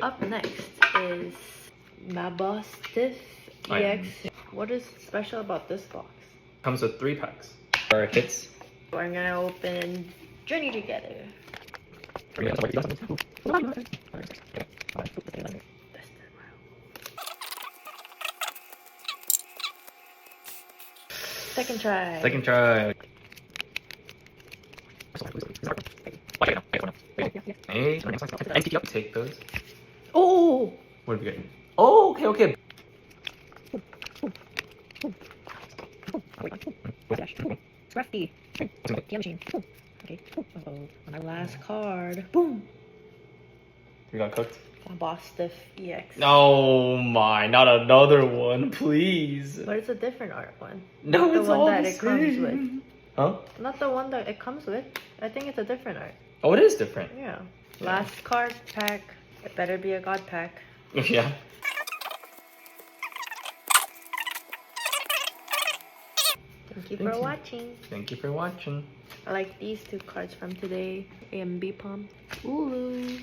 Up next is Mabostiff EX. What is special about this box? Comes with 3 packs. Our hits. We're gonna open Journey Together. Second try. Second try. Hey, take those. Oh! What did we get? Oh, okay. Scruffy. TM machine. Okay. Uh-oh. On our last card. Boom! We got cooked. Mabostiff EX. Oh my, not another one, please. But it's a different art one. No, Not it's the one all that the it comes with. same. Huh? Not the one that it comes with. I think it's a different art. Oh, it is different. Yeah. Last card pack. It better be a god pack. Yeah. Thank you for watching. Thank you for watching. I like these 2 cards from today. AMB Palm. Ooh.